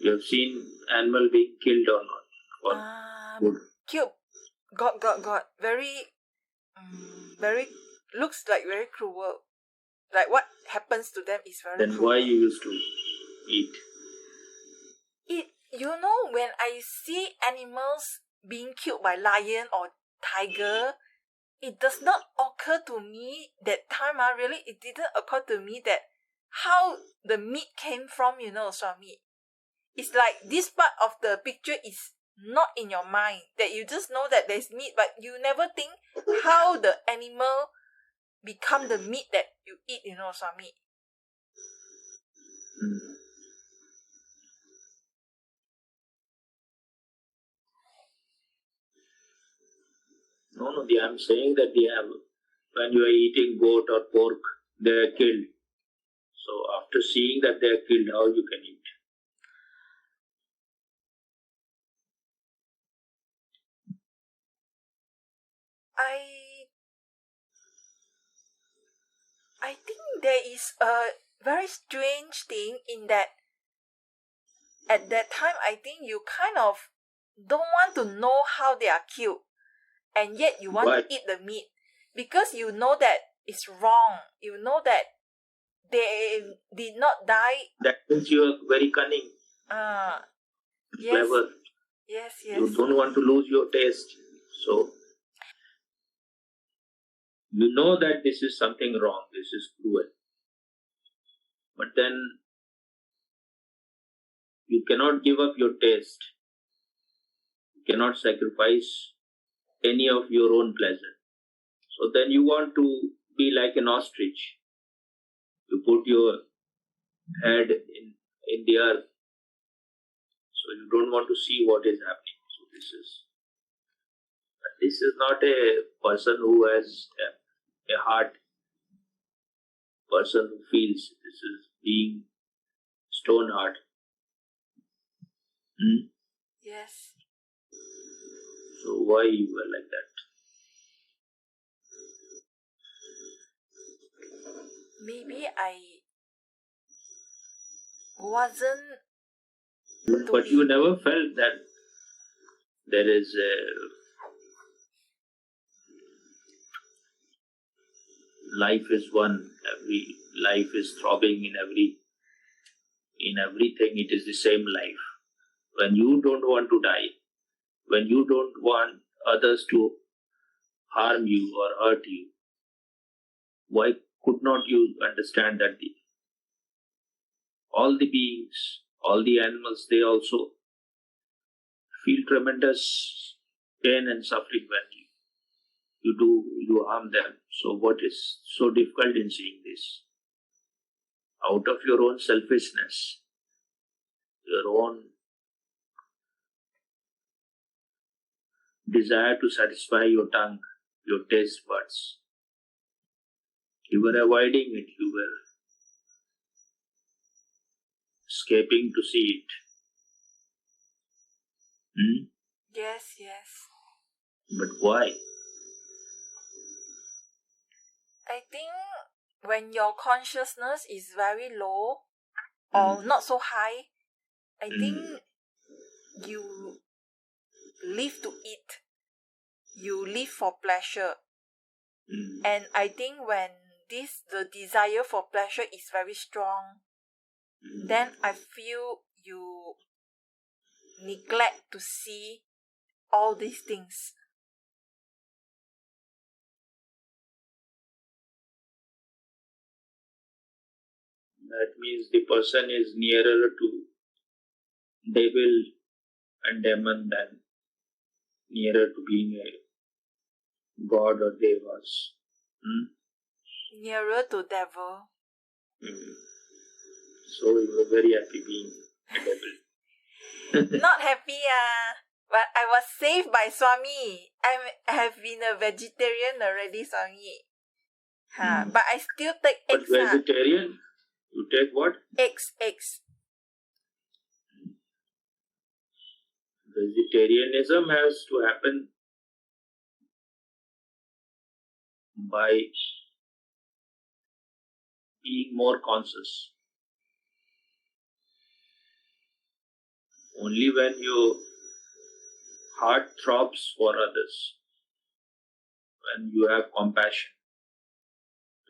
You have seen animal being killed or not? Or food? Killed. Got. Very, looks like very cruel. Like what happens to them is very Then cruel. why you used to eat? When I see animals being killed by lion or tiger, it does not occur to me that time. Really, it didn't occur to me that how the meat came from, Swami. It's like this part of the picture is not in your mind, that you just know that there's meat, but you never think how the animal become the meat that you eat, Swami. No, I'm saying that when you are eating goat or pork, they are killed. So after seeing that they are killed, how you can eat? I think there is a very strange thing in that at that time I think you kind of don't want to know how they are killed, and yet you want to eat the meat because you know that it's wrong. You know that they did not die. That means you are very cunning. Yes. Clever. Yes. You don't want to lose your taste. So you know that this is something wrong, this is cruel. But then you cannot give up your taste. You cannot sacrifice any of your own pleasure. So then you want to be like an ostrich. You put your head in the earth. So you don't want to see what is happening. So this is not a person who has a heart, person who feels. This is being stone heart. Yes. So why you were like that? Maybe I wasn't. But you never felt that there is life is one. Every life is throbbing in everything. It is the same life. When you don't want to die, when you don't want others to harm you or hurt you, why could not you understand that all the beings, all the animals, they also feel tremendous pain and suffering when you harm them. So what is so difficult in seeing this? Out of your own selfishness, your own desire to satisfy your tongue, your taste buds, you were avoiding it, you were escaping to see it. Yes. But why? I think when your consciousness is very low or not so high, I think you live to eat. You live for pleasure. And I think when the desire for pleasure is very strong, then I feel you neglect to see all these things. That means the person is nearer to devil and demon than nearer to being a god or devas. Nearer to devil. So you were very happy being a devil. Not happy, but I was saved by Swami. I have been a vegetarian already, Swami. But I still take eggs. But vegetarian? You take what? Eggs. Vegetarianism has to happen by being more conscious. Only when your heart throbs for others, when you have compassion,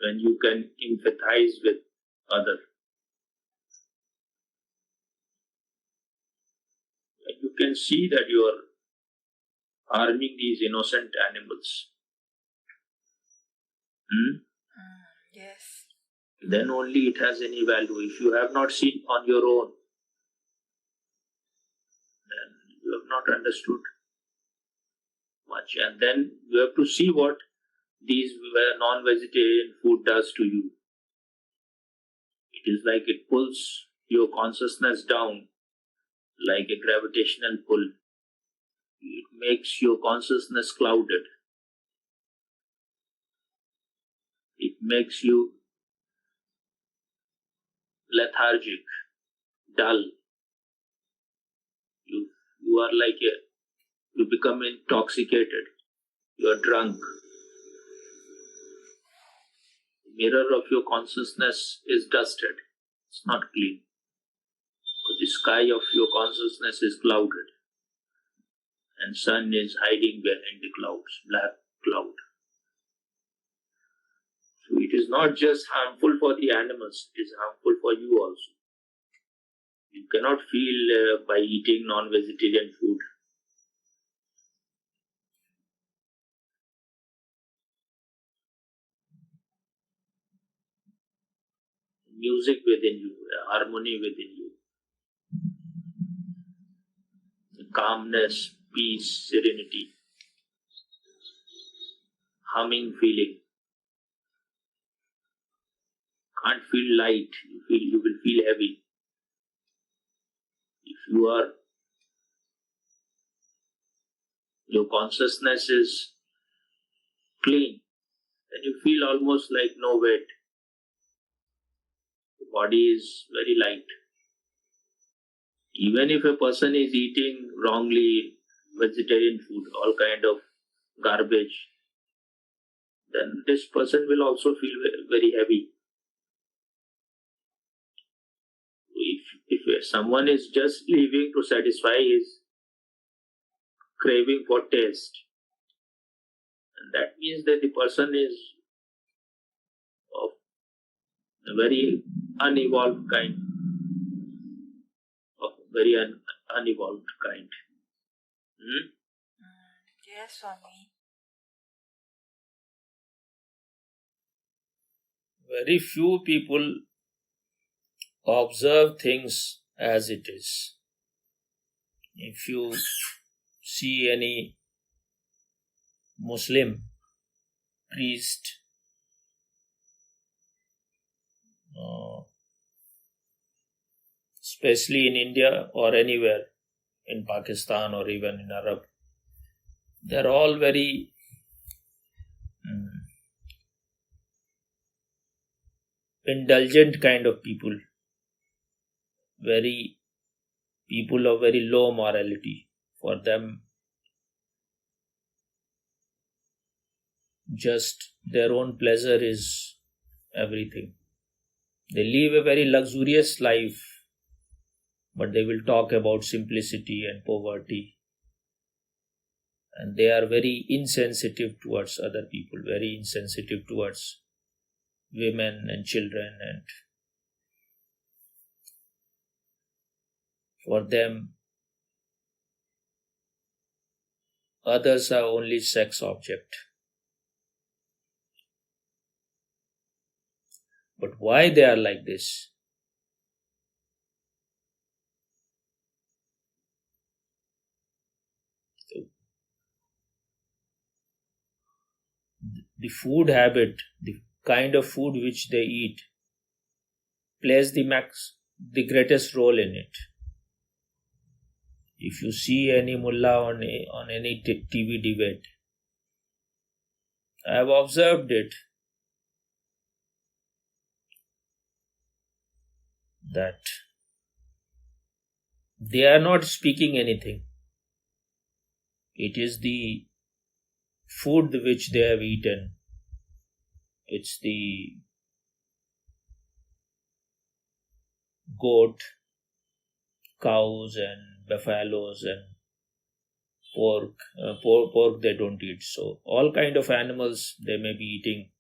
when you can empathize with others, when you can see that you are harming these innocent animals, yes. then only it has any value. If you have not seen on your own, then you have not understood much. And then you have to see what these non-vegetarian food does to you. It is like it pulls your consciousness down like a gravitational pull. It makes your consciousness clouded. It makes you lethargic, dull. You are like you become intoxicated. You are drunk. The mirror of your consciousness is dusted. It's not clean. Or the sky of your consciousness is clouded. And sun is hiding behind the clouds, black cloud. So it is not just harmful for the animals, it is harmful for you also. You cannot feel by eating non-vegetarian food. Music within you, harmony within you, calmness, peace, serenity, humming feeling. Can't feel light, you will feel heavy. If your consciousness is clean, then you feel almost like no weight. The body is very light. Even if a person is eating wrongly vegetarian food, all kind of garbage, then this person will also feel very heavy. If someone is just living to satisfy his craving for taste, and that means that the person is of a very unevolved kind, of very unevolved kind. Yes, Swami. Very few people observe things as it is. If you see any Muslim priest especially in India or anywhere in Pakistan or even in Arab, they're all very indulgent kind of people, very people of very low morality. For them, just their own pleasure is everything. They live a very luxurious life, but they will talk about simplicity and poverty. And they are very insensitive towards other people, very insensitive towards women and children, and for them, others are only sex object. But why they are like this? The food habit, the kind of food which they eat, plays the greatest role in it. If you see any mullah on any TV debate, I have observed it, that they are not speaking anything. It is the food which they have eaten. It's the goat, cows and buffaloes and pork they don't eat. So all kind of animals they may be eating,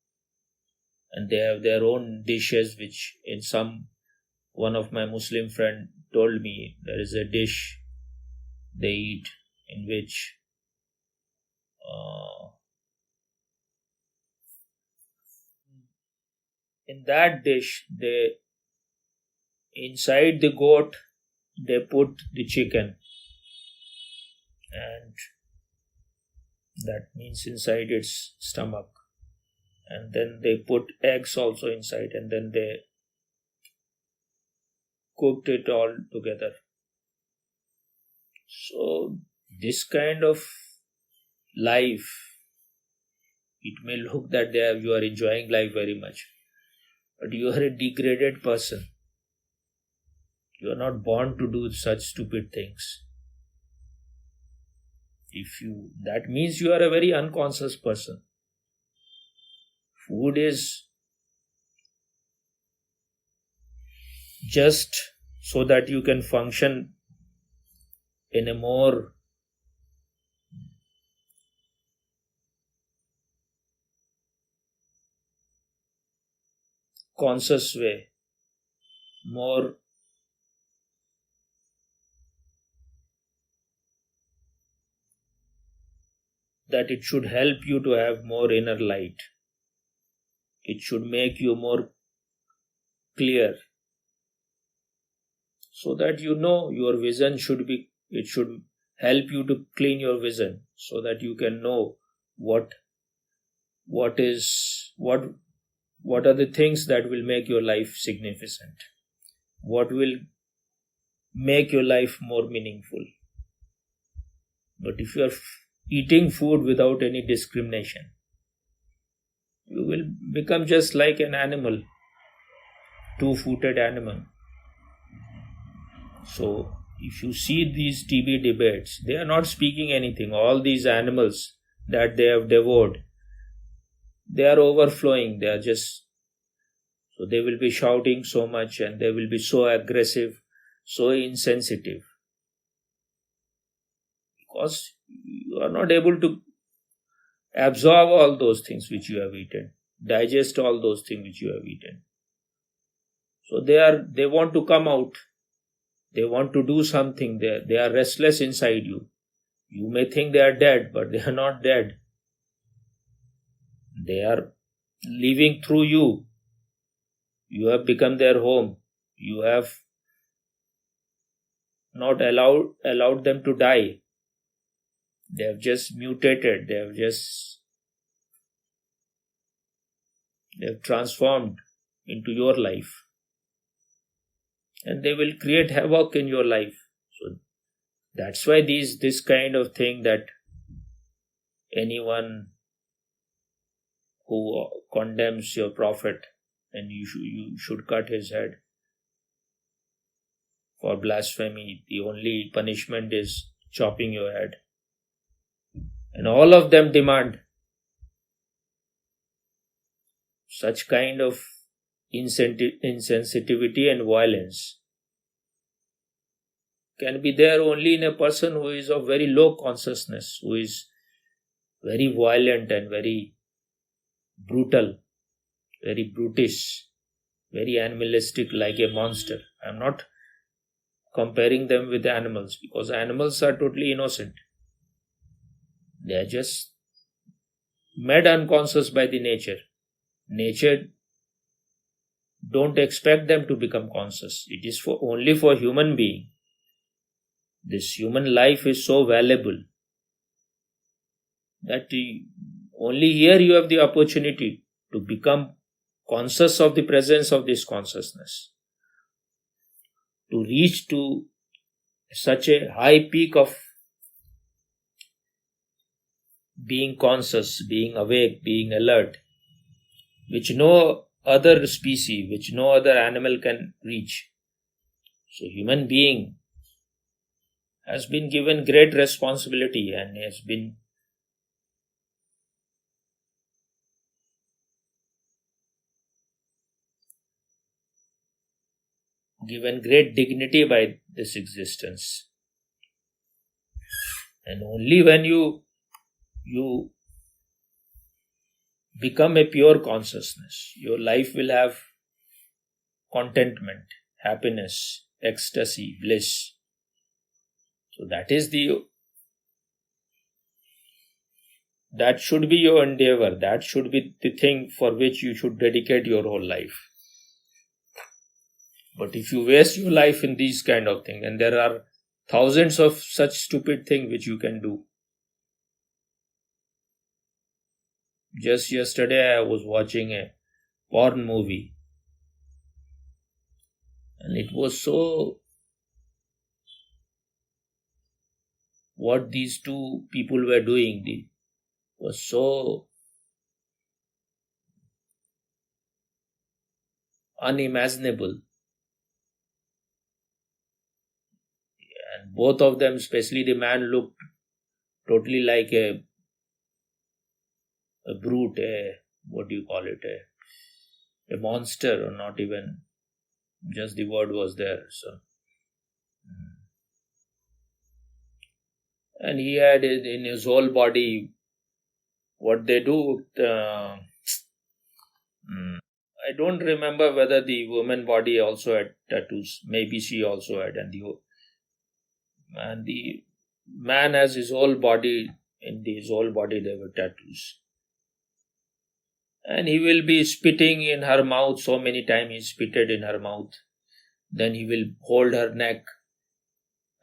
and they have their own dishes, which in some one of my Muslim friend told me there is a dish they eat in which in that dish they inside the goat they put the chicken, and that means inside its stomach, and then they put eggs also inside, and then they cooked it all together. So this kind of life, it may look that you are enjoying life very much, but you are a degraded person. You are not born to do such stupid things. That means you are a very unconscious person. Food is just so that you can function in a more conscious way, more that it should help you to have more inner light. It should make you more clear, so that your vision it should help you to clean your vision, so that you can know what are the things that will make your life significant, what will make your life more meaningful. But if you are eating food without any discrimination, you will become just like an animal, two-footed animal. So if you see these TV debates, they are not speaking anything. All these animals that they have devoured, they are overflowing. So they will be shouting so much, and they will be so aggressive, so insensitive, because you are not able to absorb all those things which you have eaten, digest all those things which you have eaten. So they want to come out. They want to do something. They are restless inside you. You may think they are dead, but they are not dead. They are living through you. You have become their home. You have not allowed them to die. They have just mutated. They have transformed into your life. And they will create havoc in your life. So that's why this kind of thing, that anyone who condemns your prophet, and you should cut his head for blasphemy, the only punishment is chopping your head. And all of them demand such kind of insensitivity and violence can be there only in a person who is of very low consciousness, who is very violent and very brutal, very brutish, very animalistic, like a monster. I am not comparing them with animals, because animals are totally innocent. They are just made unconscious by the nature. Nature don't expect them to become conscious. It is only for human being. This human life is so valuable that only here you have the opportunity to become conscious of the presence of this consciousness, to reach to such a high peak of being conscious, being awake, being alert, which no other species, which no other animal can reach. So human being has been given great responsibility and has been given great dignity by this existence. And only when you become a pure consciousness, your life will have contentment, happiness, ecstasy, bliss. So that should be your endeavor. That should be the thing for which you should dedicate your whole life. But if you waste your life in these kind of things, and there are thousands of such stupid things which you can do. Just yesterday I was watching a porn movie, and it was so... What these two people were doing was so unimaginable. And both of them, especially the man, looked totally like a brute, a monster, or not even, just the word was there. So, and he had in his whole body what they do. I don't remember whether the woman body also had tattoos. Maybe she also had, and the man has his whole body. In his whole body there were tattoos. And he will be spitting in her mouth. So many times he spitted in her mouth. Then he will hold her neck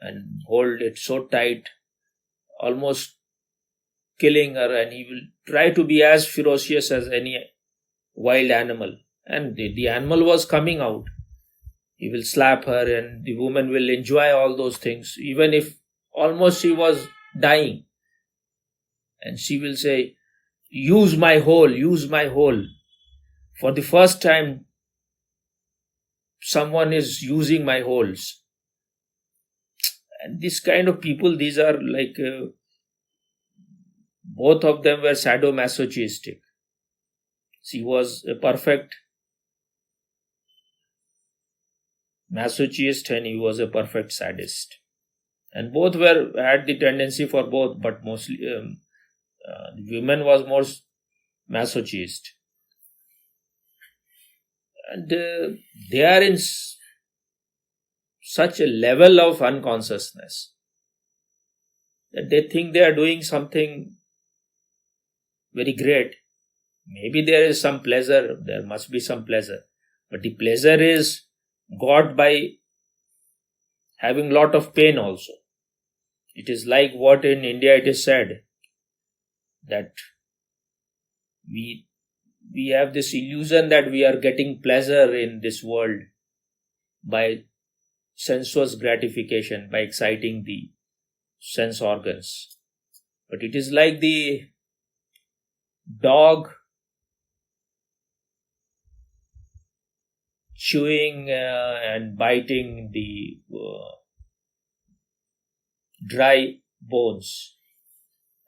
and hold it so tight, almost killing her, and he will try to be as ferocious as any wild animal. And the animal was coming out. He will slap her, and the woman will enjoy all those things, even if almost she was dying. And she will say, use my hole, use my hole. For the first time, someone is using my holes. And this kind of people, these are like, both of them were sadomasochistic. She was a perfect masochist and he was a perfect sadist. And both had the tendency for both, but mostly the woman was more masochist. And they are in such a level of unconsciousness that they think they are doing something very great. Maybe there is some pleasure, there must be some pleasure, but the pleasure is got by having lot of pain also. It is like what in India it is said, that we have this illusion that we are getting pleasure in this world by sensuous gratification, by exciting the sense organs. But it is like the dog chewing and biting the dry bones.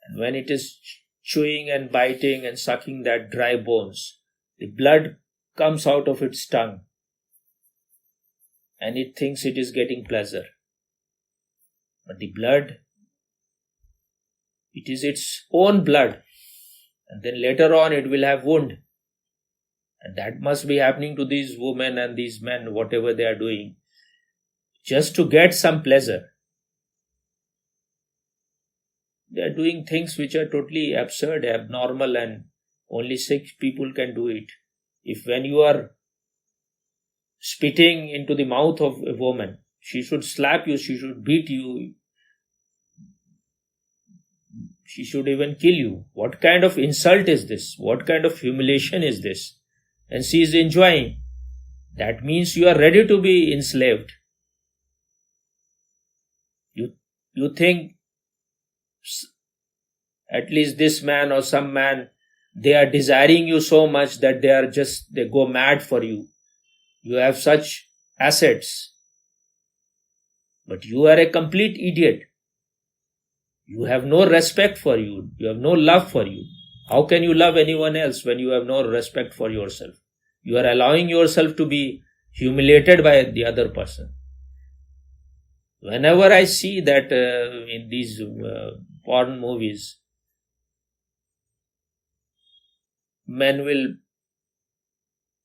And when it is chewing and biting and sucking that dry bones, the blood comes out of its tongue and it thinks it is getting pleasure. But the blood, it is its own blood, and then later on it will have wound. And that must be happening to these women and these men, whatever they are doing, just to get some pleasure. They are doing things which are totally absurd, abnormal, and only sick people can do it. If when you are spitting into the mouth of a woman, she should slap you, she should beat you, she should even kill you. What kind of insult is this? What kind of humiliation is this? And she is enjoying. That means you are ready to be enslaved. You think at least this man or some man, they are desiring you so much that they go mad for you. You have such assets. But you are a complete idiot. You have no respect for you. You have no love for you. How can you love anyone else when you have no respect for yourself? You are allowing yourself to be humiliated by the other person. Whenever I see that in these porn movies, men will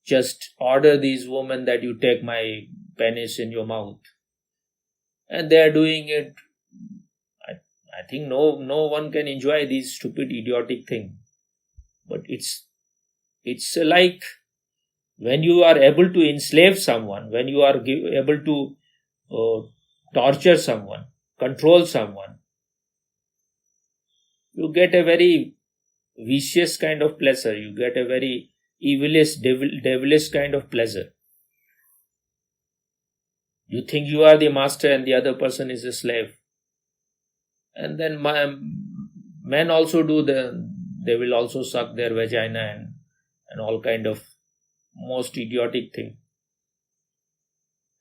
just order these women that you take my penis in your mouth, and they are doing it. I think no one can enjoy these stupid idiotic thing, but it's like when you are able to enslave someone, when you are able to torture someone, control someone, you get a very vicious kind of pleasure. You get a very devilish kind of pleasure. You think you are the master and the other person is a slave. And then men also they will also suck their vagina and all kind of most idiotic thing.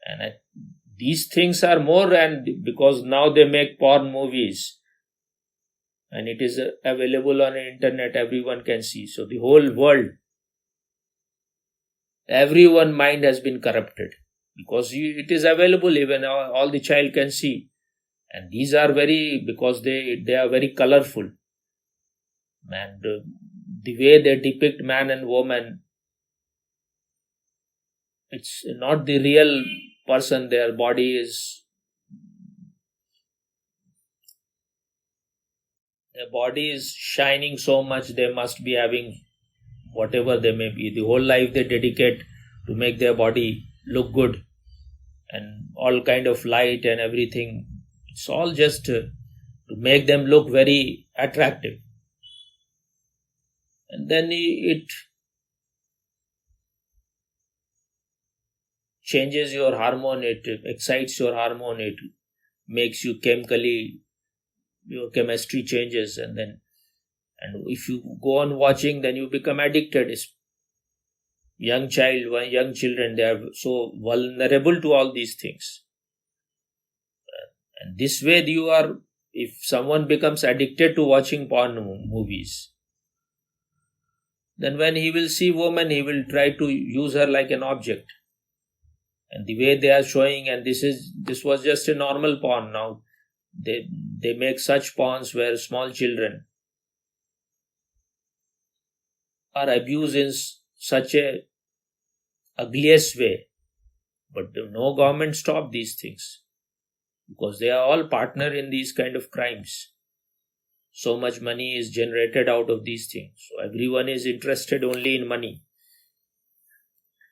And these things are more, and because now they make porn movies and it is available on the internet, everyone can see. So the whole world, everyone's mind has been corrupted because it is available, even all the child can see. And these are because they are very colorful. And the way they depict man and woman, it's not the real person. Their body is shining so much, they must be having whatever they may be. The whole life they dedicate to make their body look good, and all kind of light and everything. It's all just to make them look very attractive. And then it changes your hormone, it excites your hormone, it makes you chemically, your chemistry changes, and if you go on watching, then you become addicted. It's young children, they are so vulnerable to all these things. And this way if someone becomes addicted to watching porn movies, then when he will see woman, he will try to use her like an object. And the way they are showing, and this was just a normal porn. Now they make such porns where small children are abused in such a ugliest way. But no government stop these things, because they are all partner in these kind of crimes. So much money is generated out of these things. So everyone is interested only in money.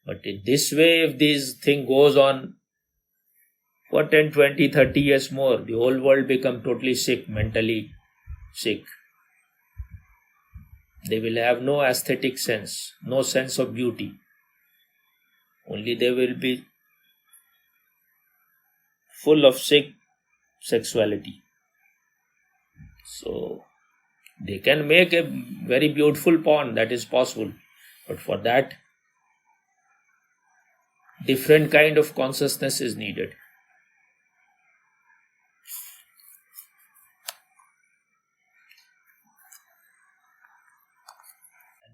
But in this way, if this thing goes on for 10, 20, 30 years more, the whole world become totally sick, mentally sick. They will have no aesthetic sense, no sense of beauty. Only they will be full of sick sexuality. So they can make a very beautiful porn, that is possible. But for that, different kind of consciousness is needed.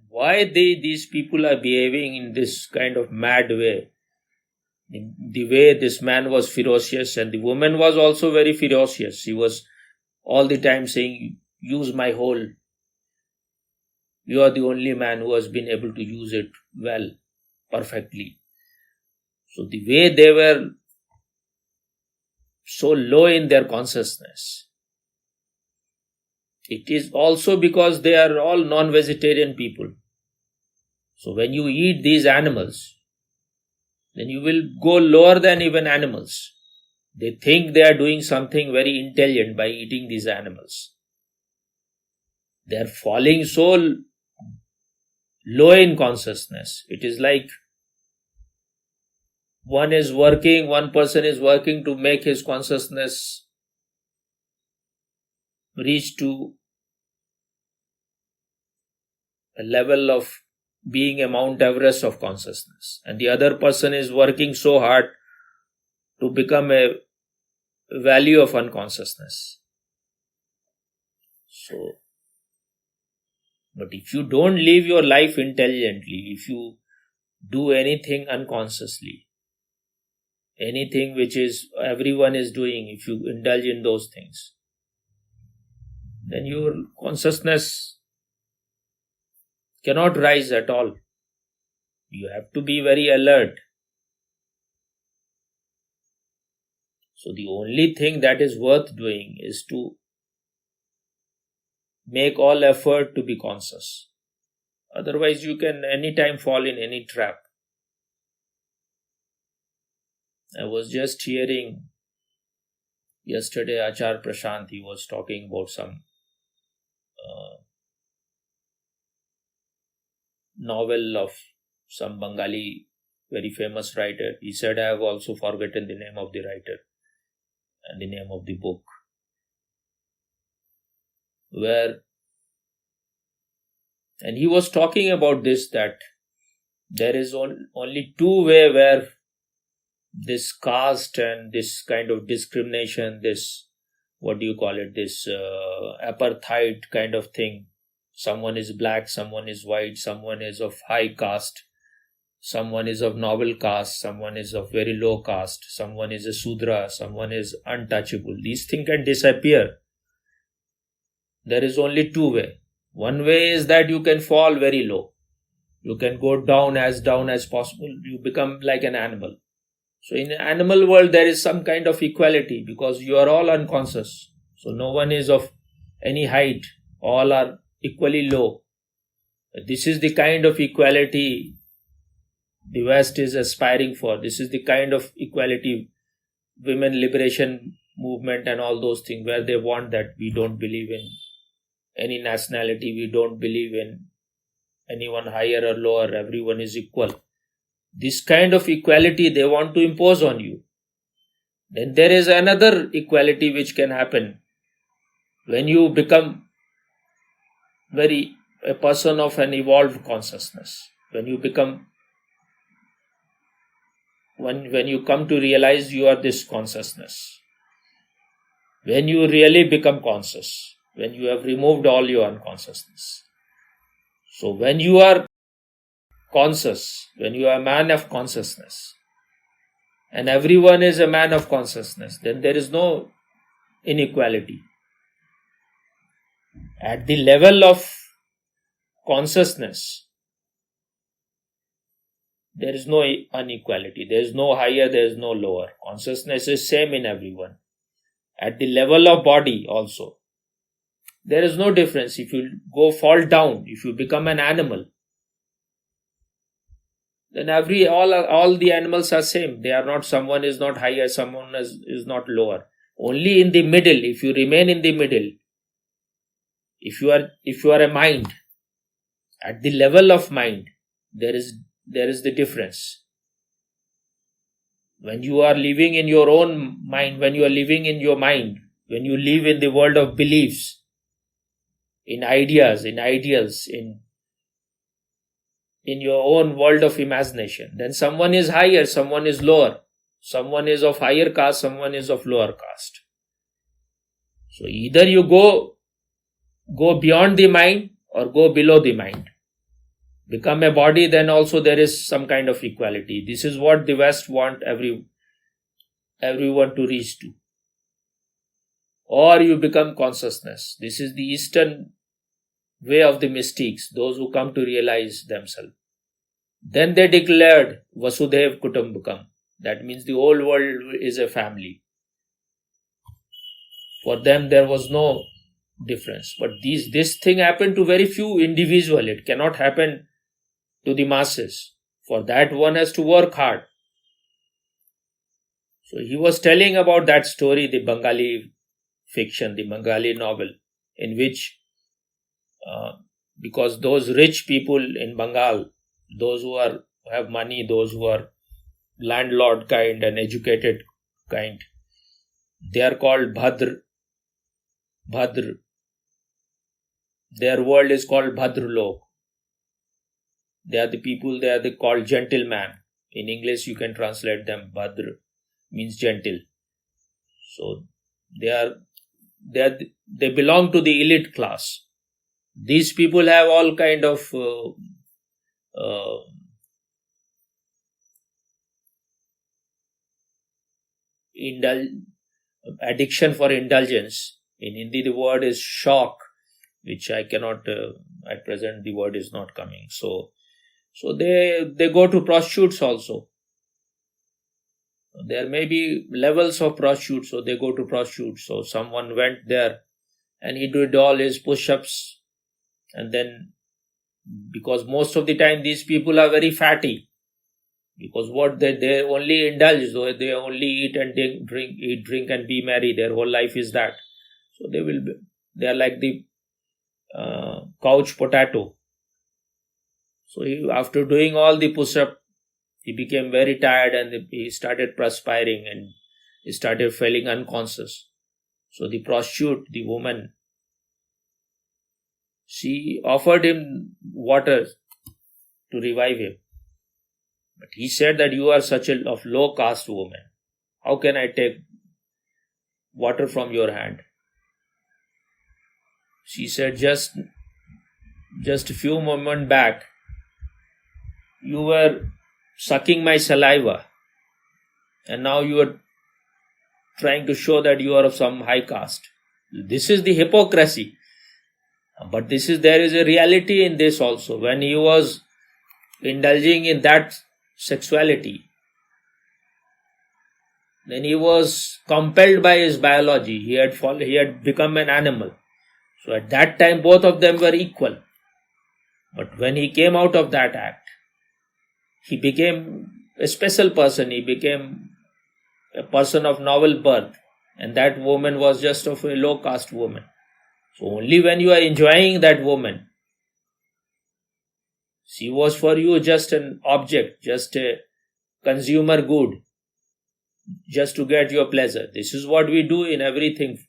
Why these people are behaving in this kind of mad way? The way this man was ferocious, and the woman was also very ferocious. She was all the time saying, use my hole. You are the only man who has been able to use it well, perfectly. So the way they were so low in their consciousness, it is also because they are all non-vegetarian people. So when you eat these animals, then you will go lower than even animals. They think they are doing something very intelligent by eating these animals. They are falling so low in consciousness. It is like one person is working to make his consciousness reach to a level of being a Mount Everest of consciousness. And the other person is working so hard to become a value of unconsciousness. So, but if you don't live your life intelligently, if you do anything unconsciously, anything which is everyone is doing, if you indulge in those things, then your consciousness cannot rise at all. You have to be very alert. So the only thing that is worth doing is to make all effort to be conscious. Otherwise, you can anytime fall in any trap. I was just hearing yesterday Achar Prashant, he was talking about some novel of some Bengali very famous writer. He said, I have also forgotten the name of the writer and the name of the book, and he was talking about this, that there is only two ways where this caste and this kind of discrimination, this, what do you call it, this apartheid kind of thing. Someone is black, someone is white, someone is of high caste, someone is of noble caste, someone is of very low caste, someone is a Sudra, someone is untouchable. These things can disappear. There is only two ways. One way is that you can fall very low. You can go down as possible. You become like an animal. So in the animal world, there is some kind of equality because you are all unconscious. So no one is of any height. All are equally low. This is the kind of equality the West is aspiring for. This is the kind of equality, women liberation movement and all those things, where they want that we don't believe in any nationality, we don't believe in anyone higher or lower, everyone is equal. This kind of equality they want to impose on you. Then there is another equality which can happen when you become a person of an evolved consciousness. When you come to realize you are this consciousness. When you really become conscious, when you have removed all your unconsciousness. So when you are conscious, when you are a man of consciousness, and everyone is a man of consciousness, then there is no inequality. At the level of consciousness, there is no inequality. There is no higher, there is no lower. Consciousness is same in everyone. At the level of body also, there is no difference. If you fall down, if you become an animal, then all the animals are same. They are not, someone is not higher, someone is not lower. Only in the middle, if you remain in the middle, if you are a mind, at the level of mind, there is the difference. When you are living in your own mind, when you are living in your mind, when you live in the world of beliefs, in ideas, in ideals, in your own world of imagination, then someone is higher, someone is lower, someone is of higher caste, someone is of lower caste. So either you go beyond the mind or go below the mind. Become a body, then also there is some kind of equality. This is what the West want everyone to reach to. Or you become consciousness. This is the Eastern way of the mystics, those who come to realize themselves. Then they declared Vasudev Kutumbakam. That means the whole world is a family. For them there was no difference. But this thing happened to very few individuals. It cannot happen to the masses. For that one has to work hard. So he was telling about that story, the Bengali fiction, the Bengali novel, in which because those rich people in Bengal, those who have money, those who are landlord kind and educated kind, they are called Bhadr. Their world is called Bhadralok. They are the people, they called gentleman. In English you can translate them. Bhadr means gentle. So they belong to the elite class. These people have all kind of addiction for indulgence. In Hindi, the word is shock, which I cannot, at present, the word is not coming. So they go to prostitutes also. There may be levels of prostitutes, so they go to prostitutes. So someone went there and he did all his push-ups, and then, because most of the time these people are very fatty, because what they only indulge, so they only eat and drink and be merry. Their whole life is that. So they are like the couch potato. So after doing all the push-up, he became very tired and he started perspiring and he started feeling unconscious. So the prostitute, the woman, she offered him water to revive him. But he said that you are such a low caste woman. How can I take water from your hand? She said, just a few moments back, you were sucking my saliva, and now you are trying to show that you are of some high caste. This is the hypocrisy. But there is a reality in this also. When he was indulging in that sexuality, then he was compelled by his biology. He had become an animal. So at that time, both of them were equal. But when he came out of that act, he became a special person. He became a person of novel birth. And that woman was just of a low caste woman. So only when you are enjoying that woman, she was for you just an object, just a consumer good, just to get your pleasure. This is what we do in everything.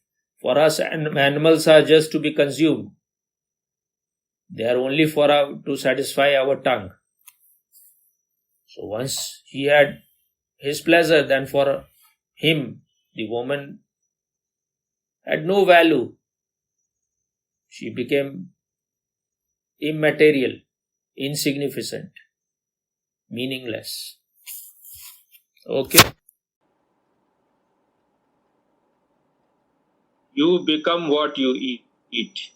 For us, animals are just to be consumed. They are only to satisfy our tongue. So once he had his pleasure, then for him, the woman had no value. She became immaterial, insignificant, meaningless. Okay. You become what you eat.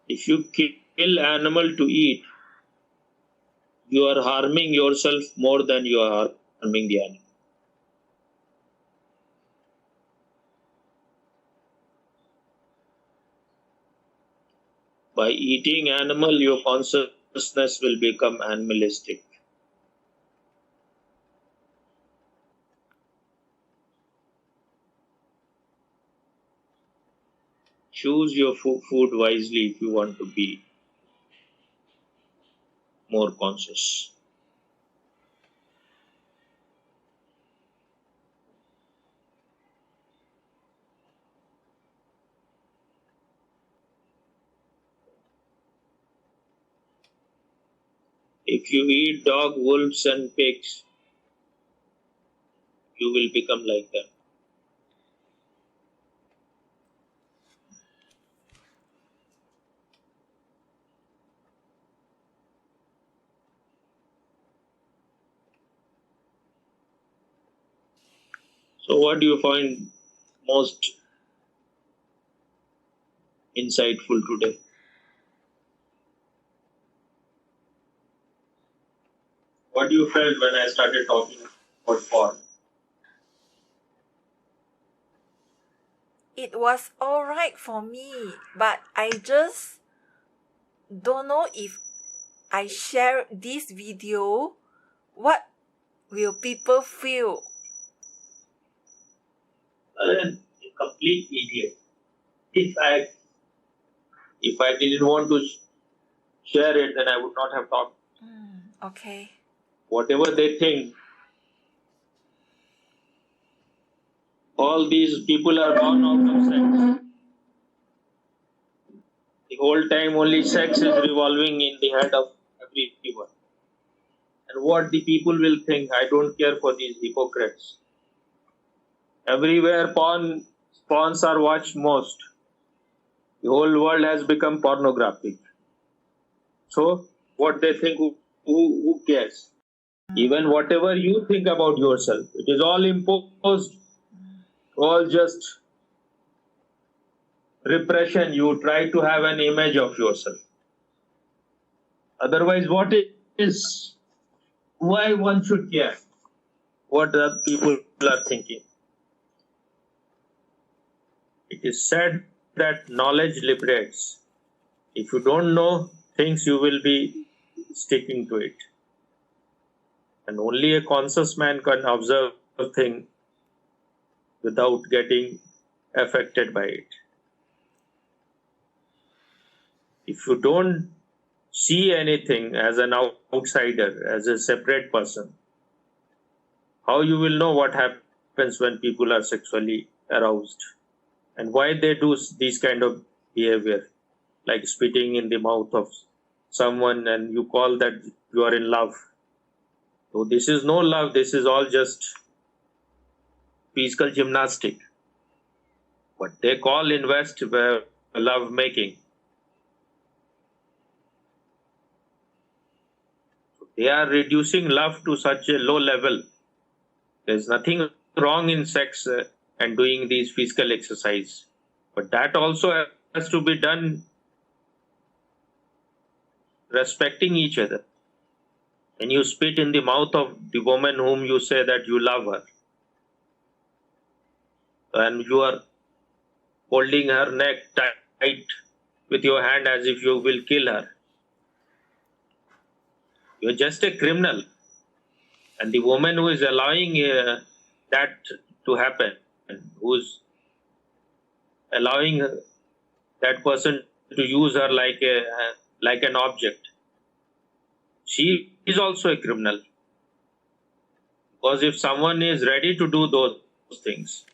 If you kill animal to eat, you are harming yourself more than you are harming the animal. By eating animal, your consciousness will become animalistic. Choose your food wisely if you want to be more conscious. If you eat dog, wolves and pigs, you will become like them. So what do you find most insightful today? What do you felt when I started talking about porn? It was alright for me, but I just don't know if I share this video, what will people feel? A complete idiot. If I didn't want to share it, then I would not have talked. Okay. Whatever they think, all these people are born out of sex. The whole time only sex is revolving in the head of everyone. And what the people will think, I don't care for these hypocrites. Everywhere porns are watched most. The whole world has become pornographic. So what they think, who cares? Even whatever you think about yourself, it is all imposed, all just repression. You try to have an image of yourself. Otherwise, what is why one should care what the people are thinking? It is said that knowledge liberates. If you don't know things, you will be sticking to it. And only a conscious man can observe a thing without getting affected by it. If you don't see anything as an outsider, as a separate person, how you will know what happens when people are sexually aroused and why they do these kind of behavior, like spitting in the mouth of someone, and you call that you are in love? So this is no love, this is all just physical gymnastic. What they call in West love making. They are reducing love to such a low level. There's nothing wrong in sex and doing these physical exercise, but that also has to be done respecting each other. When you spit in the mouth of the woman whom you say that you love her, and you are holding her neck tight with your hand as if you will kill her, you're just a criminal. And the woman who is allowing that to happen, who's allowing that person to use her like an object, she is also a criminal. Because if someone is ready to do those things,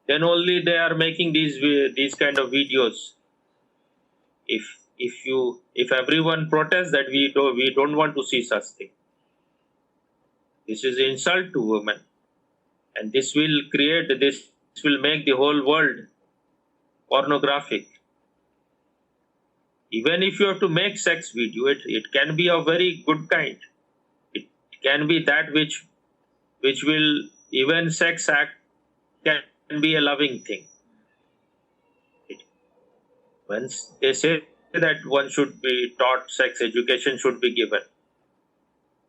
then only they are making these kind of videos. If everyone protests that we don't want to see such thing, this is insult to women, and this will make the whole world pornographic. Even if you have to make sex video, it can be a very good kind. It can be that which will, even sex act can be a loving thing. Once they say that one should be taught, sex education should be given,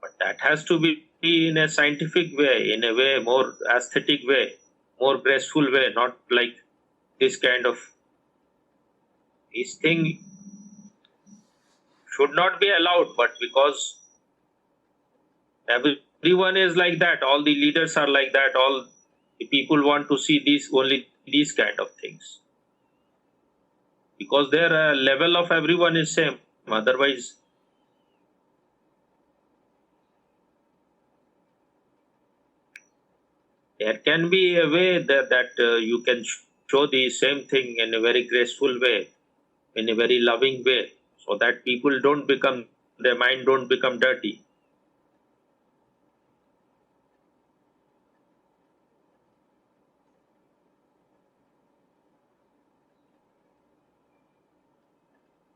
but that has to be in a scientific way, in a way more aesthetic way, more graceful way, not like this kind of this thing should not be allowed. But because everyone is like that, all the leaders are like that, all the people want to see these kind of things, because their level of everyone is same. Otherwise, there can be a way that you can show the same thing in a very graceful way, in a very loving way, so that people don't become, their mind don't become dirty.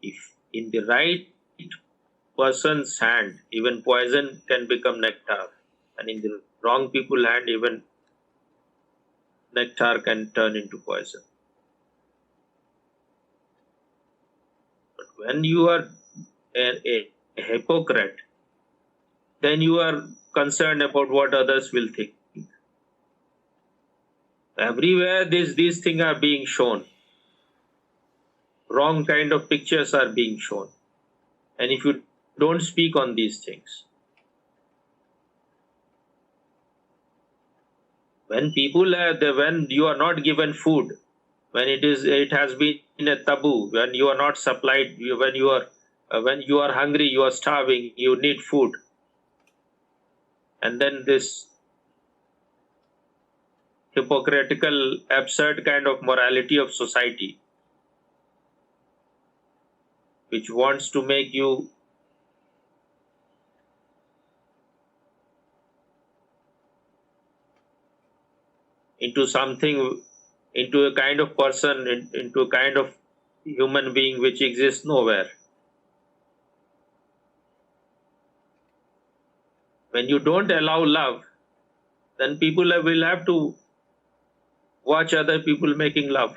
If in the right person's hand, even poison can become nectar, and in the wrong people's hand, even nectar can turn into poison. But when you are a hypocrite, then you are concerned about what others will think. Everywhere these things are being shown. Wrong kind of pictures are being shown. And if you don't speak on these things, when you are not given food, when it has been a taboo, when you are not supplied, when you are hungry, you are starving, you need food, and then this hypocritical, absurd kind of morality of society, which wants to make you into something, into a kind of person, into a kind of human being which exists nowhere. When you don't allow love, then people will have to watch other people making love.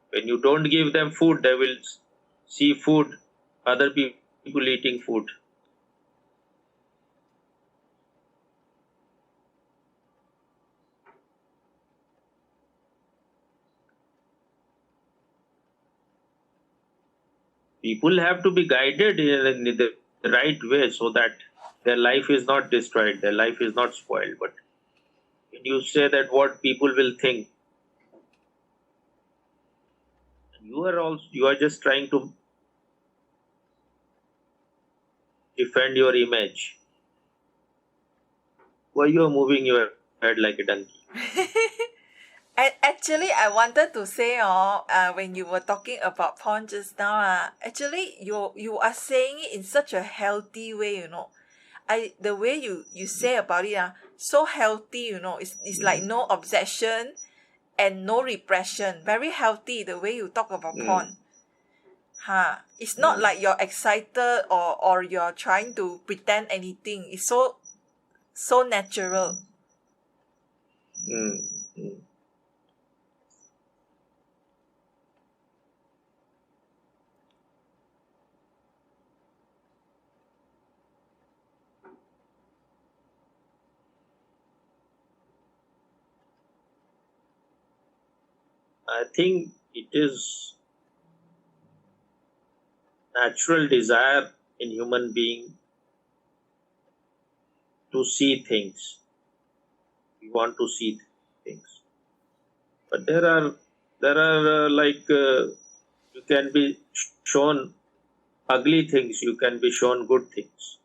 When you don't give them food, they will see food, other people eating food. People have to be guided in the right way so that their life is not destroyed, their life is not spoiled. But when you say that what people will think, you are just trying to defend your image. Why you are moving your head like a donkey? Actually, I wanted to say, when you were talking about porn just now, actually, you are saying it in such a healthy way, the way you say about it, so healthy, it's like no obsession and no repression. Very healthy the way you talk about porn. It's not like you're excited or you're trying to pretend anything. It's so natural. Mm. Mm. I think it is natural desire in human being to see things. We want to see things, but there are you can be shown ugly things. You can be shown good things.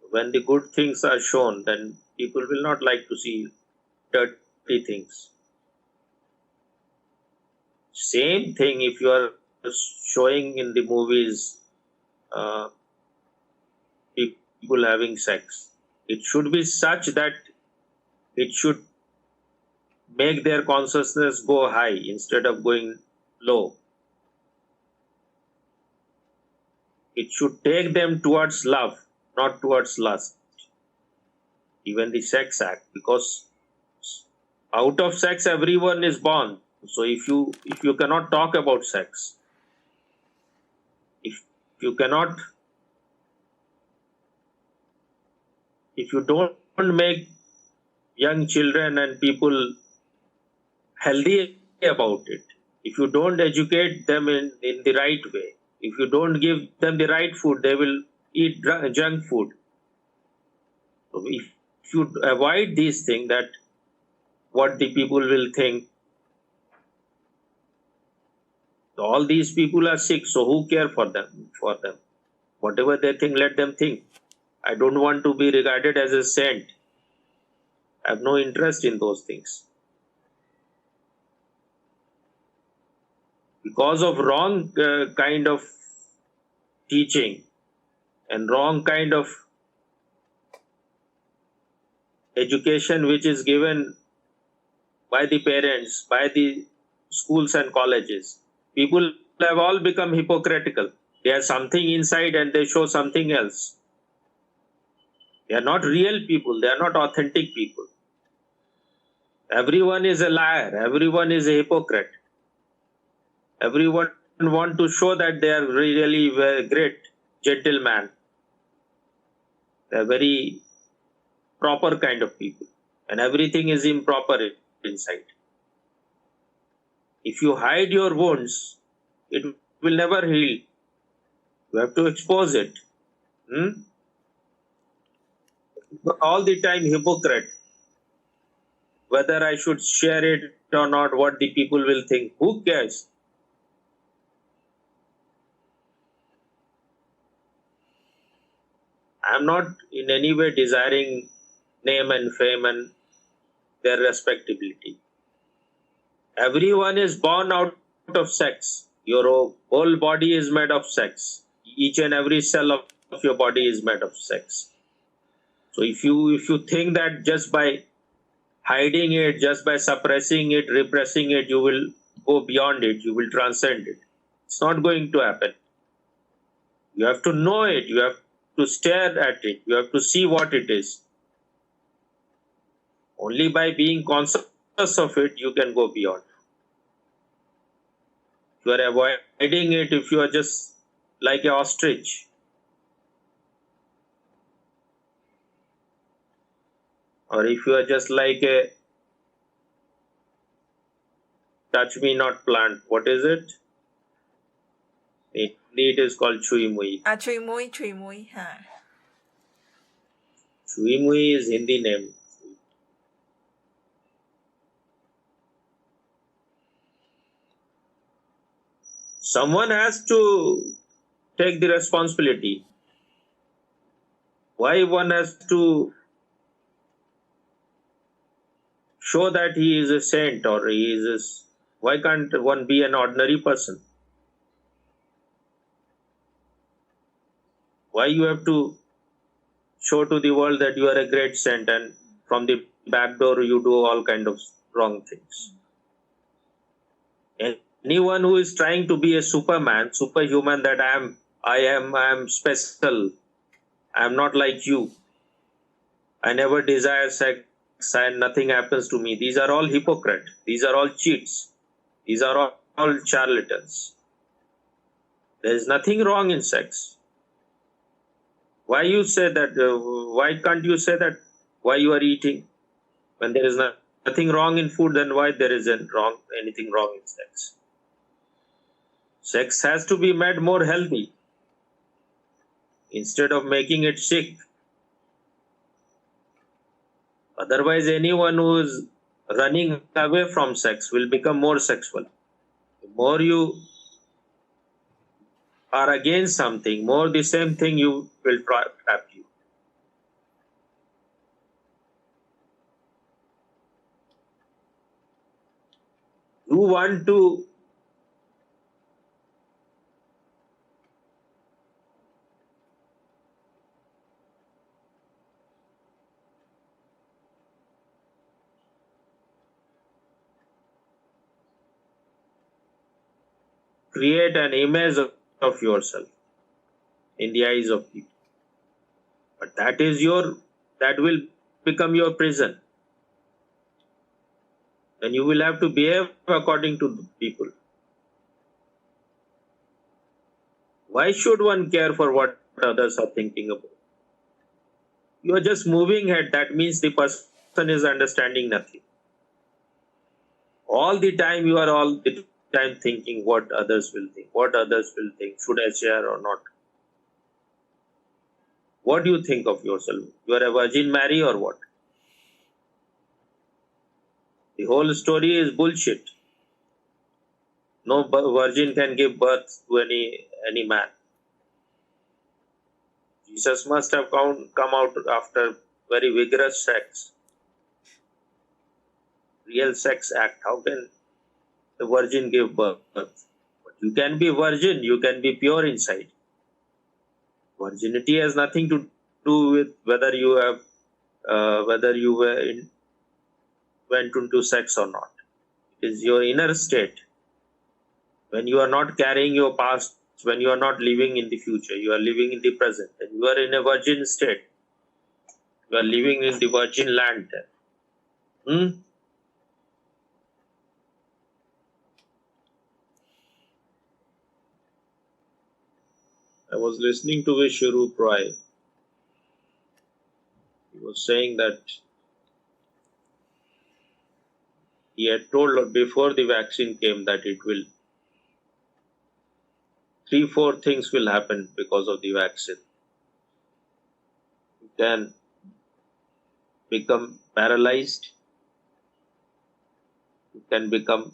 When the good things are shown, then people will not like to see dirty things. Same thing if you are showing in the movies people having sex. It should be such that it should make their consciousness go high instead of going low. It should take them towards love, not towards lust. Even the sex act, because out of sex everyone is born. So if you cannot talk about sex, if you cannot, if you don't make young children and people healthy about it, if you don't educate them in the right way, if you don't give them the right food, they will eat junk food. So if you avoid these things, that what the people will think, all these people are sick, so who care for them? Whatever they think, let them think. I don't want to be regarded as a saint. I have no interest in those things. Because of wrong kind of teaching and wrong kind of education which is given by the parents, by the schools and colleges, people have all become hypocritical. They are something inside and they show something else. They are not real people, they are not authentic people. Everyone is a liar, everyone is a hypocrite. Everyone want to show that they are really very great gentleman. They are very proper kind of people, and everything is improper inside. If you hide your wounds, it will never heal. You have to expose it. All the time hypocrite. Whether I should share it or not, what the people will think, who cares? I am not in any way desiring name and fame and their respectability. Everyone is born out of sex. Your whole body is made of sex. Each and every cell of your body is made of sex. So if you think that just by hiding it, just by suppressing it, repressing it, you will go beyond it, you will transcend it, it's not going to happen. You have to know it. You have to stare at it. You have to see what it is. Only by being conscious of it, you can go beyond. If you are avoiding it, if you are just like an ostrich, or if you are just like a touch me not plant, what is it? It is called chui mui. Chui mui, ha. Chui mui is Hindi name. Someone has to take the responsibility. Why one has to show that he is a saint or he is why can't one be an ordinary person? Why you have to show to the world that you are a great saint and from the back door you do all kind of wrong things? Anyone who is trying to be a superman, superhuman, that I am special, I am not like you, I never desire sex and nothing happens to me. These are all hypocrite. These are all cheats. These are all charlatans. There is nothing wrong in sex. Why you say that? Why can't you say that? Why you are eating when there is nothing wrong in food? Then why there isn't anything wrong in sex? Sex has to be made more healthy instead of making it sick. Otherwise, anyone who is running away from sex will become more sexual. The more you are against something, more the same thing you will trap you. You want to create an image of yourself in the eyes of people, but that will become your prison, and you will have to behave according to the people. Why should one care for what others are thinking about? You are just moving head. That means the person is understanding nothing. All the time you are all the time thinking what others will think. What others will think. Should I share or not? What do you think of yourself? You are a Virgin Mary or what? The whole story is bullshit. No virgin can give birth to any man. Jesus must have come out after very vigorous sex, real sex act. How can the virgin give birth? But you can be virgin, you can be pure inside. Virginity has nothing to do with whether you went into sex or not. It is your inner state. When you are not carrying your past, when you are not living in the future, you are living in the present, and you are in a virgin state. You are living in the virgin land there. I was listening to Vishwarup Roy. He was saying that he had told before the vaccine came that it will 3-4 things will happen because of the vaccine. You can become paralyzed. You can become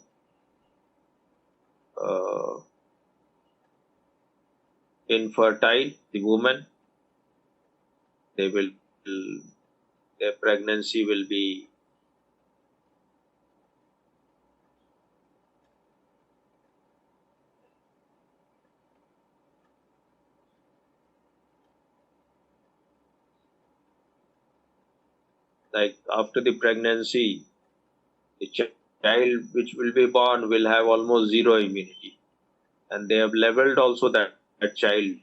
infertile. The woman, their pregnancy will be like after the pregnancy, the child which will be born will have almost zero immunity, and they have leveled also that child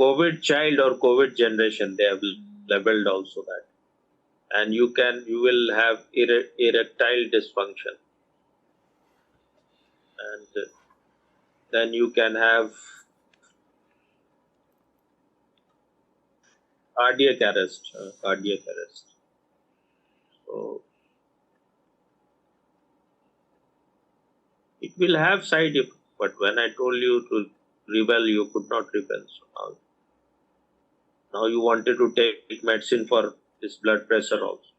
COVID child or COVID generation, they have labeled also that. And you will have erectile dysfunction, and then you can have cardiac arrest. So it will have side effects. But when I told you to rebel, you could not rebel. So now you wanted to take medicine for this blood pressure also.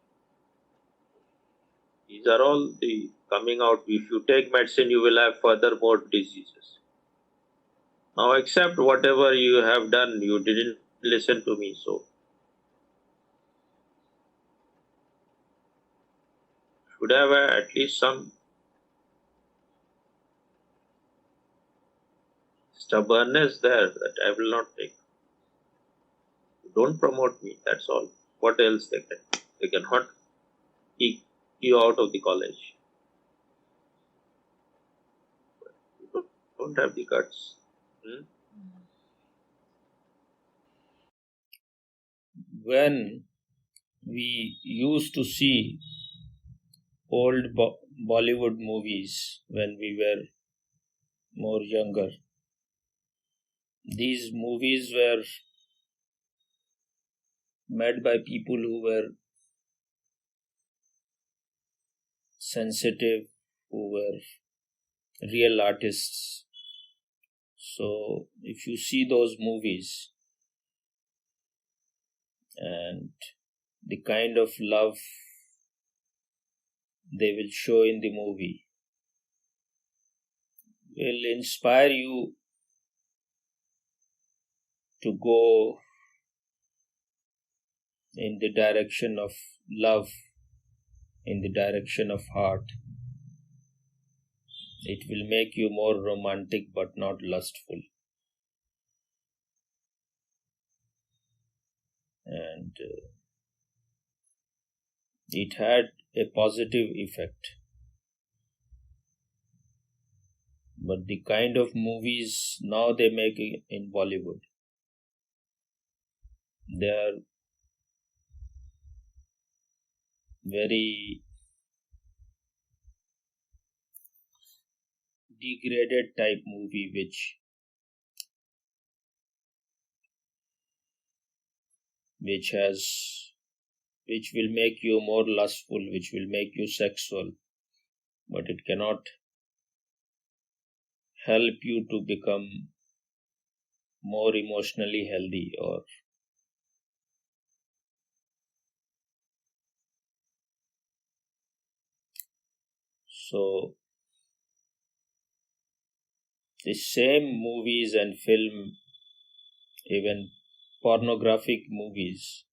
These are all the coming out. If you take medicine, you will have further more diseases. Now accept whatever you have done. You didn't listen to me, so should have at least some stubbornness there that I will not take. Don't promote me, that's all. What else they can? They cannot kick you out of the college. You don't have the guts. When we used to see old Bollywood movies when we were more younger, these movies were made by people who were sensitive, who were real artists. So if you see those movies and the kind of love they will show in the movie will inspire you to go in the direction of love, in the direction of heart. It will make you more romantic but not lustful. And it had a positive effect. But the kind of movies now they make in Bollywood, they are very degraded type movie which will make you more lustful, which will make you sexual, but it cannot help you to become more emotionally healthy. Or so the same movies and film, even pornographic movies,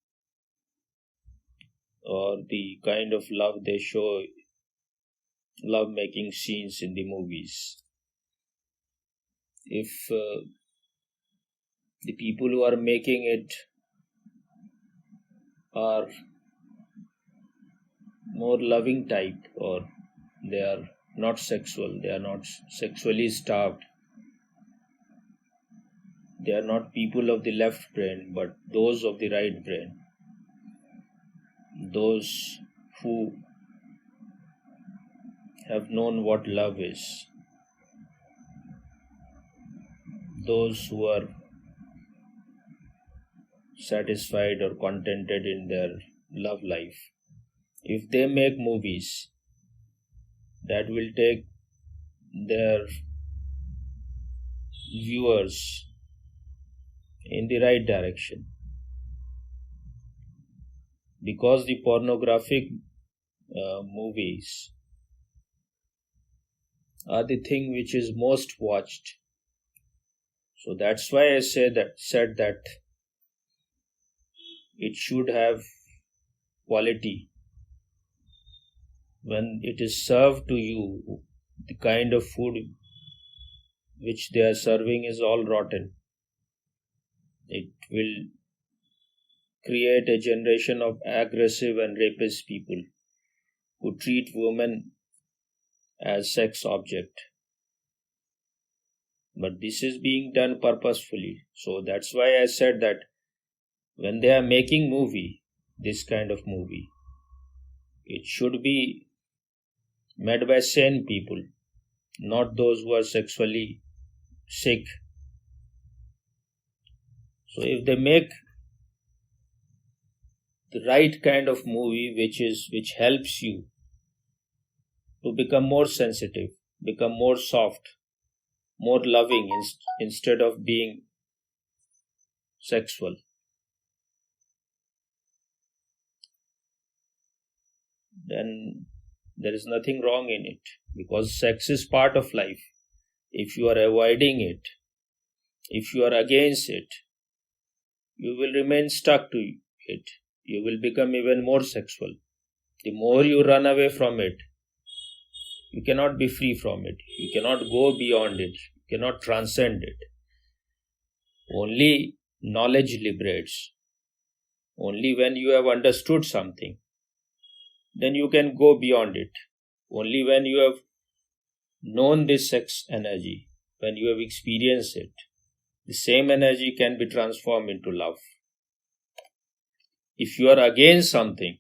or the kind of love they show, love making scenes in the movies, if the people who are making it are more loving type, or they are not sexual, they are not sexually starved, they are not people of the left brain but those of the right brain, those who have known what love is, those who are satisfied or contented in their love life. If they make movies that will take their viewers in the right direction, because the pornographic movies are the thing which is most watched. So that's why I said that it should have quality. When it is served to you, the kind of food which they are serving is all rotten. It will create a generation of aggressive and rapist people who treat women as sex object. But this is being done purposefully. So that's why I said that when they are making movie, this kind of movie, it should be made by sane people, not those who are sexually sick. So if they make the right kind of movie which helps you to become more sensitive, become more soft, more loving instead of being sexual, then there is nothing wrong in it, because sex is part of life. If you are avoiding it, if you are against it, you will remain stuck to it. You will become even more sexual. The more you run away from it, you cannot be free from it. You cannot go beyond it. You cannot transcend it. Only knowledge liberates. Only when you have understood something, then you can go beyond it. Only when you have known this sex energy, when you have experienced it, the same energy can be transformed into love. If you are against something,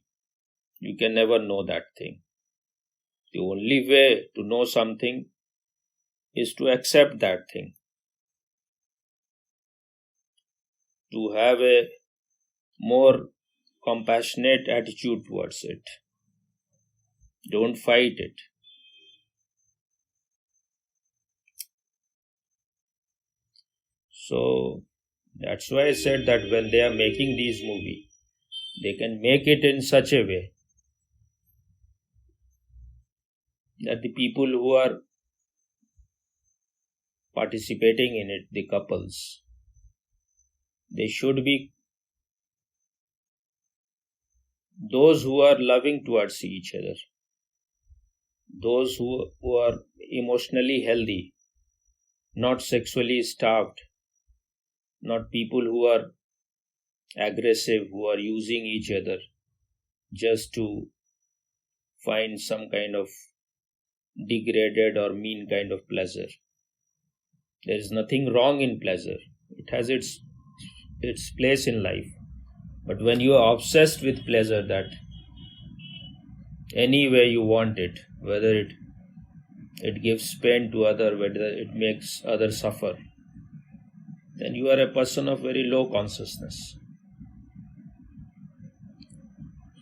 you can never know that thing. The only way to know something is to accept that thing, to have a more compassionate attitude towards it. Don't fight it. So that's why I said that when they are making these movies, they can make it in such a way that the people who are participating in it, the couples, they should be those who are loving towards each other, those who are emotionally healthy, not sexually starved, not people who are aggressive, who are using each other just to find some kind of degraded or mean kind of pleasure. There is nothing wrong in pleasure. It has its place in life. But when you are obsessed with pleasure, that any way you want it, whether it gives pain to other, whether it makes others suffer, then you are a person of very low consciousness.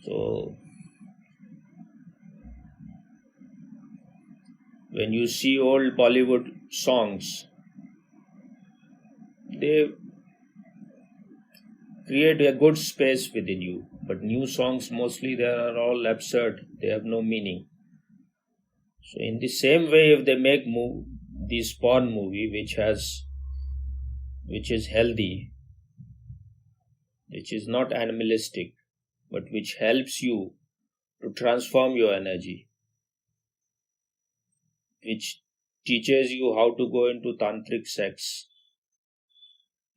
So when you see old Bollywood songs, they create a good space within you. But new songs, mostly they are all absurd. They have no meaning. So in the same way, if they make this porn movie which is healthy, which is not animalistic, but which helps you to transform your energy, which teaches you how to go into tantric sex.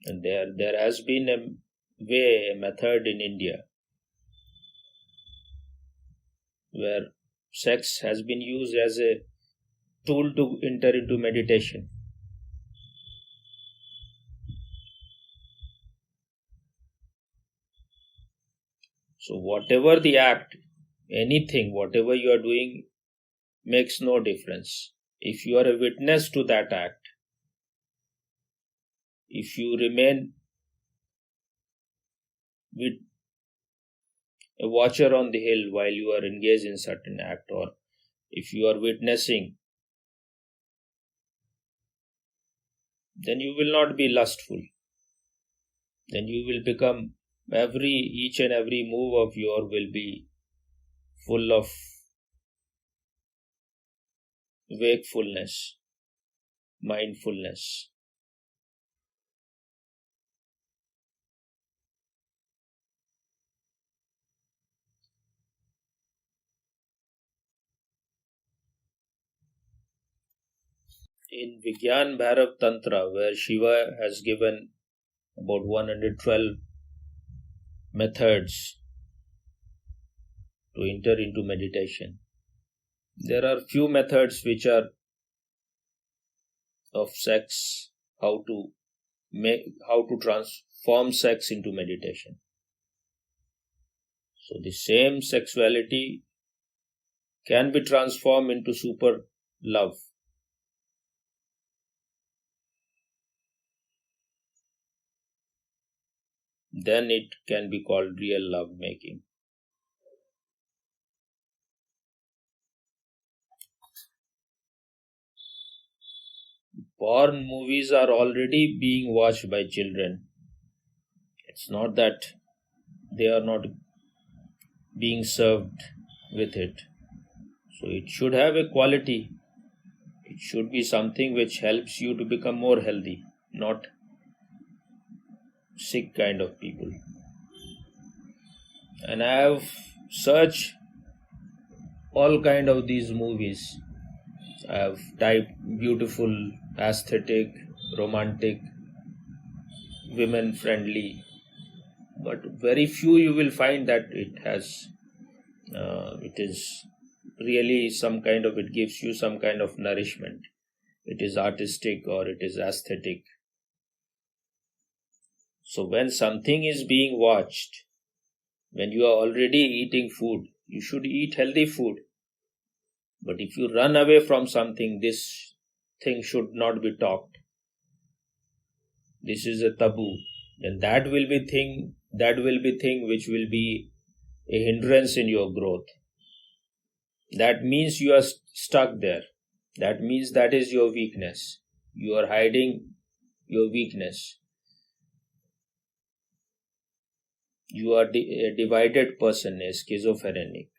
And there has been a method in India where sex has been used as a tool to enter into meditation. So whatever the act, anything, whatever you are doing makes no difference. If you are a witness to that act, if you remain with a watcher on the hill while you are engaged in certain act, or if you are witnessing, then you will not be lustful. Then you will become, each and every move of yours will be full of wakefulness, mindfulness. In Vigyan Bhairav Tantra, where Shiva has given about 112 methods to enter into meditation, there are few methods which are of sex how to transform sex into meditation. So the same sexuality can be transformed into super love. Then it can be called real love making. Porn movies are already being watched by children. It's not that they are not being served with it. So it should have a quality. It should be something which helps you to become more healthy, not sick kind of people. And I have searched all kind of these movies. I have typed beautiful, aesthetic, romantic, women friendly, but very few you will find that it is really some kind of, it gives you some kind of nourishment. It is artistic or it is aesthetic. So when something is being watched, when you are already eating food, you should eat healthy food. But if you run away from something, this thing should not be talked. This is a taboo. Then that will be thing which will be a hindrance in your growth. That means you are stuck there. That means that is your weakness. You are hiding your weakness. You are a divided person, a schizophrenic.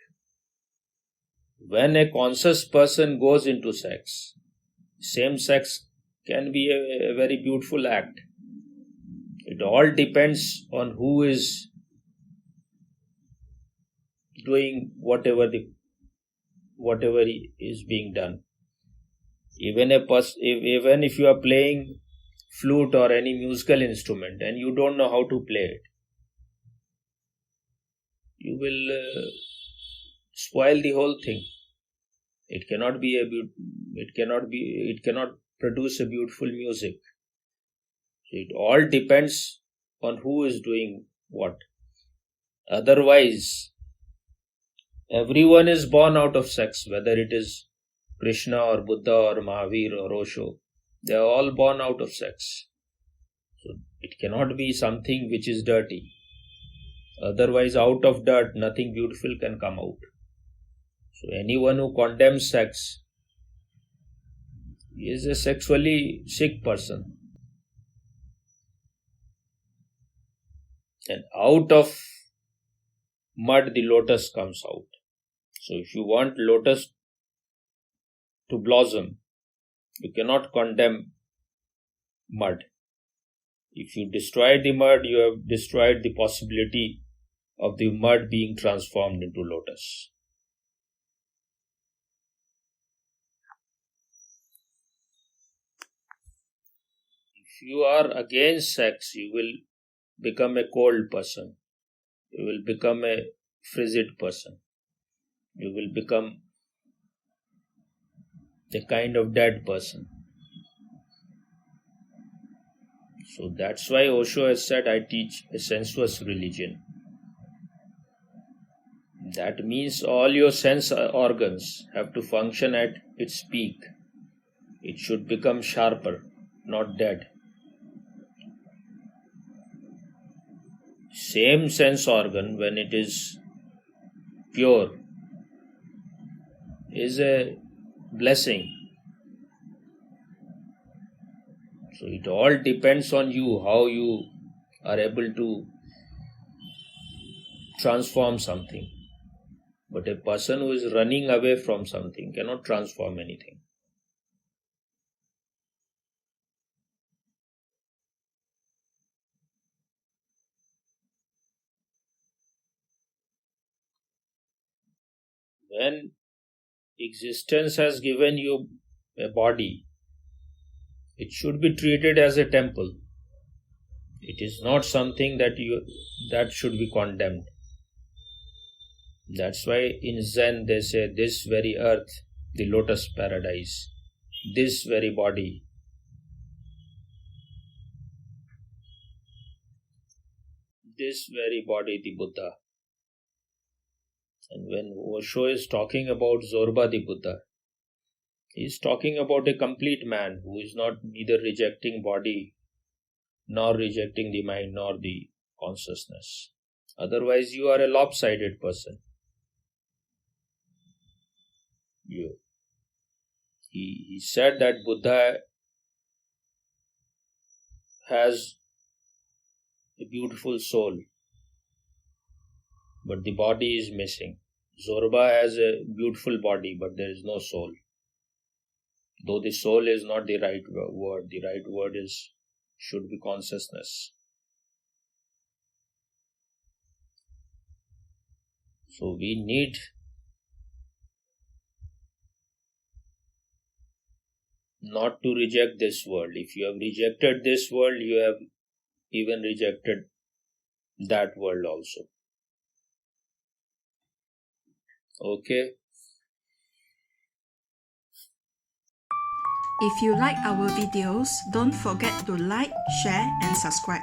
When a conscious person goes into sex, same sex can be a very beautiful act. It all depends on who is doing whatever is being done. Even if you are playing flute or any musical instrument and you don't know how to play it, you will spoil the whole thing. It cannot produce a beautiful music. So it all depends on who is doing what. Otherwise, everyone is born out of sex, whether it is Krishna or Buddha or Mahavir or Osho. They are all born out of sex. So it cannot be something which is dirty. Otherwise, out of dirt, nothing beautiful can come out. So anyone who condemns sex is a sexually sick person. And out of mud, the lotus comes out. So if you want lotus to blossom, you cannot condemn mud. If you destroy the mud, you have destroyed the possibility of the mud being transformed into lotus. If you are against sex, you will become a cold person. You will become a frigid person. You will become a kind of dead person. So that's why Osho has said, I teach a sensuous religion. That means all your sense organs have to function at its peak. It should become sharper, not dead. Same sense organ, when it is pure, is a blessing. So it all depends on you, how you are able to transform something. But a person who is running away from something cannot transform anything. When existence has given you a body, it should be treated as a temple. It is not something that should be condemned. That's why in Zen they say, this very earth, the lotus paradise, this very body, this very body, the Buddha. And when Osho is talking about Zorba the Buddha, he is talking about a complete man who is not neither rejecting body, nor rejecting the mind, nor the consciousness. Otherwise, you are a lopsided person. He said that Buddha has a beautiful soul, but the body is missing. Zorba has a beautiful body, but there is no soul. Though the soul is not the right word, the right word should be consciousness. So we need not to reject this world. If you have rejected this world, you have even rejected that world also. Okay. If you like our videos, don't forget to like, share and subscribe.